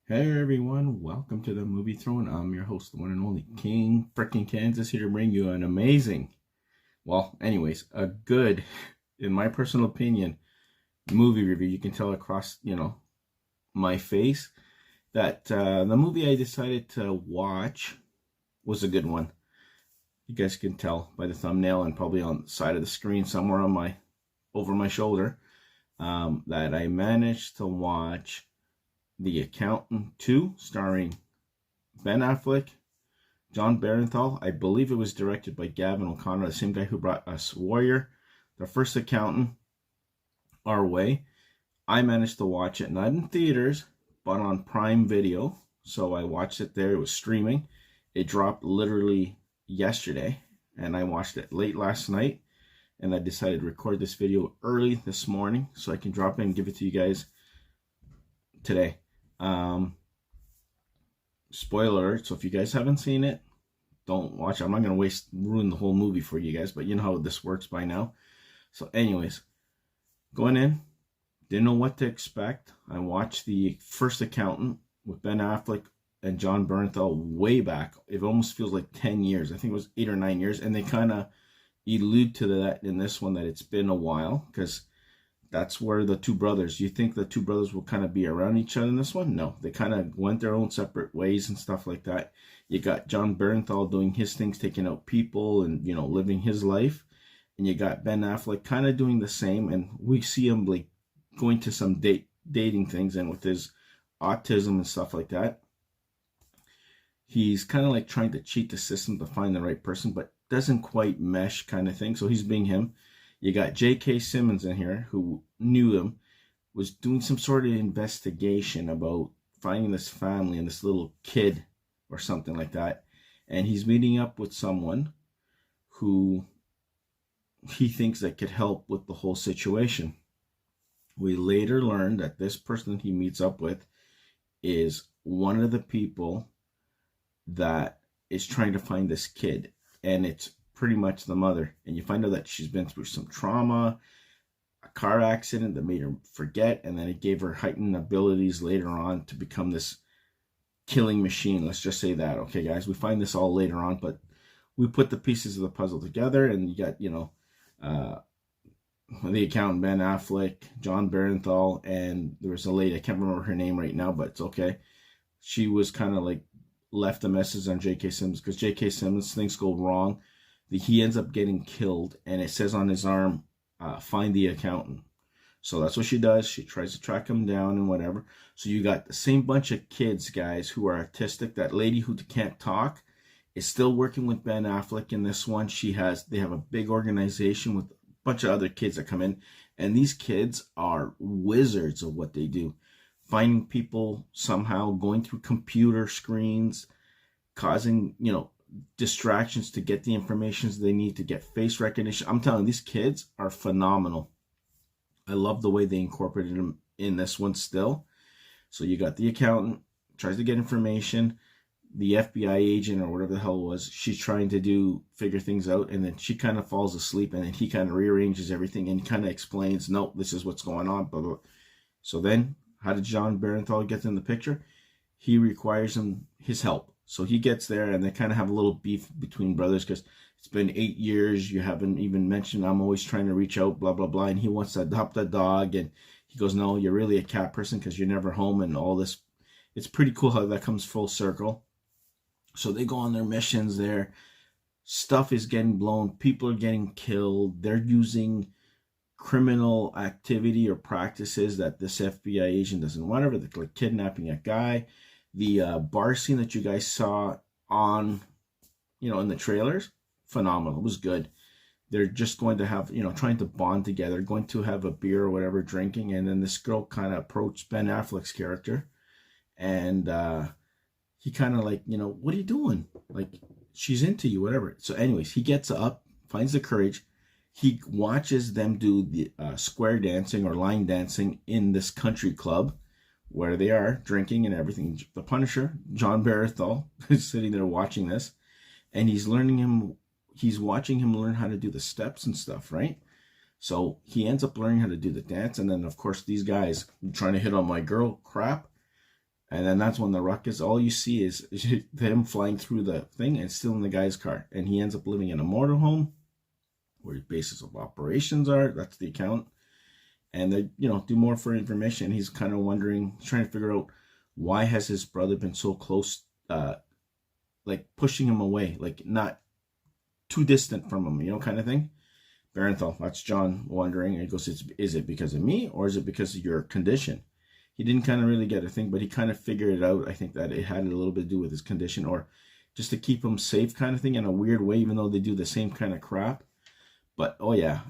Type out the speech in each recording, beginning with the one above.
Hey everyone, welcome to the Movie Throne. I'm your host, the one and only King frickin' Kansas, here to bring you an amazing, a good, in my personal opinion, movie review. You can tell across, my face that the movie I decided to watch was a good one. You guys can tell by the thumbnail and probably on the side of the screen somewhere over my shoulder, that I managed to watch The Accountant 2, starring Ben Affleck, John Beranthal. I believe it was directed by Gavin O'Connor, the same guy who brought us Warrior, The First Accountant, our way. I managed to watch it not in theaters, but on Prime Video. So I watched it there. It was streaming. It dropped literally yesterday, and I watched it late last night. And I decided to record this video early this morning so I can drop it and give it to you guys today. Spoiler alert, so if you guys haven't seen it, don't watch it. I'm not going to ruin the whole movie for you guys, but you know how this works by now. So anyways, going in, didn't know what to expect. I watched The First Accountant with Ben Affleck and John Beranthal way back. It almost feels like 10 years. I think it was 8 or 9 years, and they kind of allude to that in this one, that it's been a while, because that's where the two brothers, you think the two brothers will kind of be around each other in this one? No, they kind of went their own separate ways and stuff like that. You got John Beranthal doing his things, taking out people and, living his life. And you got Ben Affleck kind of doing the same. And we see him like going to some dating things, and with his autism and stuff like that, he's kind of like trying to cheat the system to find the right person, but doesn't quite mesh kind of thing. So he's being him. You got J.K. Simmons in here, who knew him, was doing some sort of investigation about finding this family and this little kid or something like that. And he's meeting up with someone who he thinks that could help with the whole situation. We later learn that this person he meets up with is one of the people that is trying to find this kid. And it's pretty much the mother, and you find out that she's been through some trauma, a car accident that made her forget, and then it gave her heightened abilities later on to become this killing machine. Let's just say that. Okay, guys, we find this all later on, but we put the pieces of the puzzle together, and you got, the accountant Ben Affleck, John Beranthal, and there was a lady, I can't remember her name right now, but it's okay. She was kind of like left a message on J.K. Simmons, because J.K. Simmons, things go wrong. He ends up getting killed, and it says on his arm, find the accountant. So that's what she does. She tries to track him down and whatever. So you got the same bunch of kids, guys, who are autistic. That lady who can't talk is still working with Ben Affleck in this one. They have a big organization with a bunch of other kids that come in, and these kids are wizards of what they do. Finding people somehow, going through computer screens, causing, distractions to get the information they need to get face recognition. I'm telling you, these kids are phenomenal. I love the way they incorporated them in this one still. So you got the accountant, tries to get information. The FBI agent or whatever the hell it was, she's trying to figure things out, and then she kind of falls asleep, and then he kind of rearranges everything and kind of explains, no, this is what's going on, blah, blah. So then, how did John Beranthal get in the picture? He requires his help. So he gets there, and they kind of have a little beef between brothers, because it's been 8 years. You haven't even mentioned I'm always trying to reach out, blah, blah, blah. And he wants to adopt a dog. And he goes, no, you're really a cat person because you're never home, and all this. It's pretty cool how that comes full circle. So they go on their missions there. Stuff is getting blown. People are getting killed. They're using criminal activity or practices that this FBI agent doesn't want. They're like kidnapping a guy. The bar scene that you guys saw on, in the trailers, phenomenal. It was good. They're just going to have, trying to bond together, going to have a beer or whatever, drinking. And then this girl kind of approached Ben Affleck's character. And he kind of like, what are you doing? Like, she's into you, whatever. So anyways, he gets up, finds the courage. He watches them do the square dancing or line dancing in this country club, where they are drinking and everything. The Punisher, John Beranthal, is sitting there watching this, and he's watching him learn how to do the steps and stuff, right? So he ends up learning how to do the dance, and then of course these guys trying to hit on my girl crap, And then that's when the ruckus, all you see is them flying through the thing and stealing the guy's car. And he ends up living in a motorhome where his basis of operations are. That's the account. And they, do more for information. He's kind of wondering, trying to figure out why has his brother been so close, like pushing him away, like not too distant from him, kind of thing. Beranthal, that's John wondering. And he goes, is it because of me or is it because of your condition? He didn't kind of really get a thing, but he kind of figured it out. I think that it had a little bit to do with his condition, or just to keep him safe kind of thing in a weird way, even though they do the same kind of crap. But, oh yeah,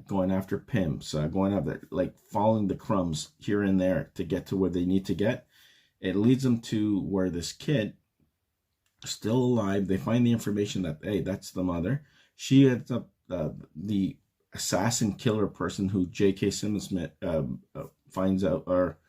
going after pimps, going after, like, following the crumbs here and there to get to where they need to get. It leads them to where this kid, still alive, they find the information that, hey, that's the mother. She ends up, the assassin killer person who J.K. Simmons finds out, or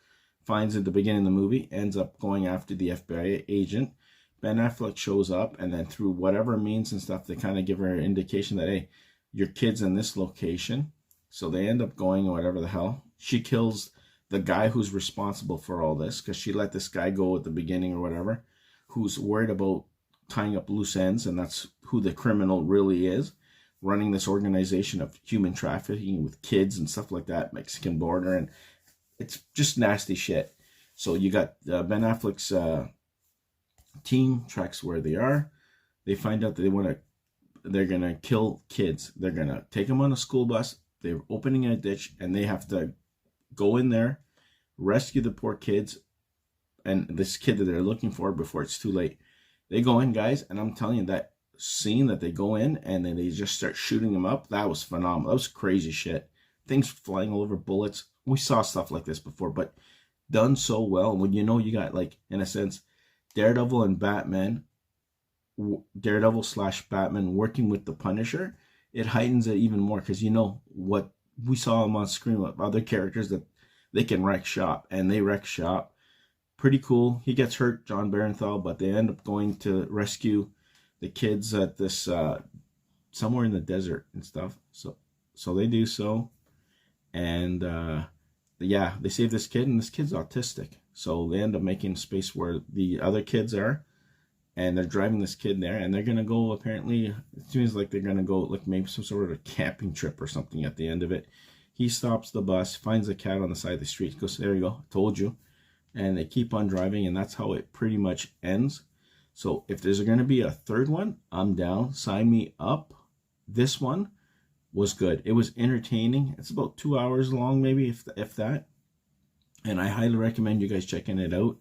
finds at the beginning of the movie, ends up going after the FBI agent. Ben Affleck shows up, and then through whatever means and stuff, they kind of give her an indication that, hey, your kid's in this location. So they end up going, or whatever the hell. She kills the guy who's responsible for all this, because she let this guy go at the beginning or whatever, who's worried about tying up loose ends, and that's who the criminal really is, running this organization of human trafficking with kids and stuff like that, Mexican border, and it's just nasty shit. So you got Ben Affleck's team tracks where they are. They find out that they're gonna kill kids. They're gonna take them on a school bus. They're opening a ditch, and they have to go in there, rescue the poor kids, and this kid that they're looking for before it's too late. They go in, guys, and I'm telling you, that scene that they go in and then they just start shooting them up, that was phenomenal. That was crazy shit. Things flying all over, bullets. We saw stuff like this before, but done so well. When you got, like, in a sense, Daredevil and Batman, Daredevil/Batman working with the Punisher, it heightens it even more, because what we saw him on screen with other characters, that they can wreck shop, and they wreck shop. Pretty cool. He gets hurt, John Beranthal, but they end up going to rescue the kids at this somewhere in the desert and stuff. So they do so, and yeah, they save this kid, and this kid's autistic. So they end up making space where the other kids are, and they're driving this kid there, and they're gonna go, apparently, it seems like they're gonna go, like, maybe some sort of camping trip or something at the end of it. He stops the bus, finds a cat on the side of the street, goes, there you go, told you. And they keep on driving, and that's how it pretty much ends. So if there's going to be a third one, I'm down. Sign me up. This one was good. It was entertaining. It's about 2 hours long, maybe, if that. And I highly recommend you guys checking it out.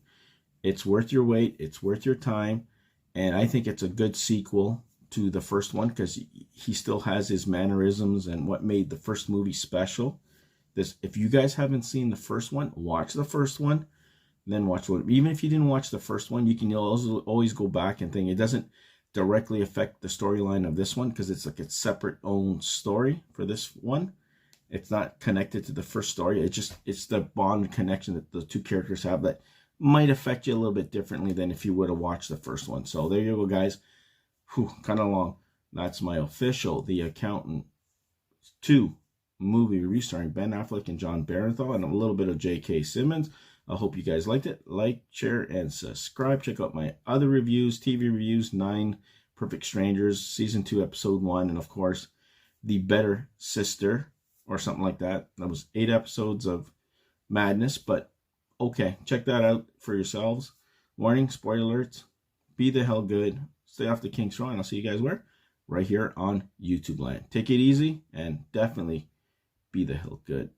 It's worth your wait. It's worth your time. And I think it's a good sequel to the first one, because he still has his mannerisms and what made the first movie special. If you guys haven't seen the first one, watch the first one. Then watch one. Even if you didn't watch the first one, you can always go back and think. It doesn't directly affect the storyline of this one, because it's like a separate own story for this one. It's not connected to the first story. It's the bond connection that the two characters have that might affect you a little bit differently than if you would have watched the first one. So there you go, guys. Whew, kind of long. That's my official The Accountant 2 movie review starring Ben Affleck and John Beranthal, and a little bit of J.K. Simmons. I hope you guys liked it. Like, share, and subscribe. Check out my other reviews, TV reviews, 9 Perfect Strangers, Season 2, Episode 1, and of course, The Better Sister, or something like that. That was 8 episodes of madness, but okay, check that out for yourselves. Warning, spoiler alerts. Be the hell good. Stay off the kinks wrong, and I'll see you guys where? Right here on YouTube land. Take it easy, and definitely be the hell good.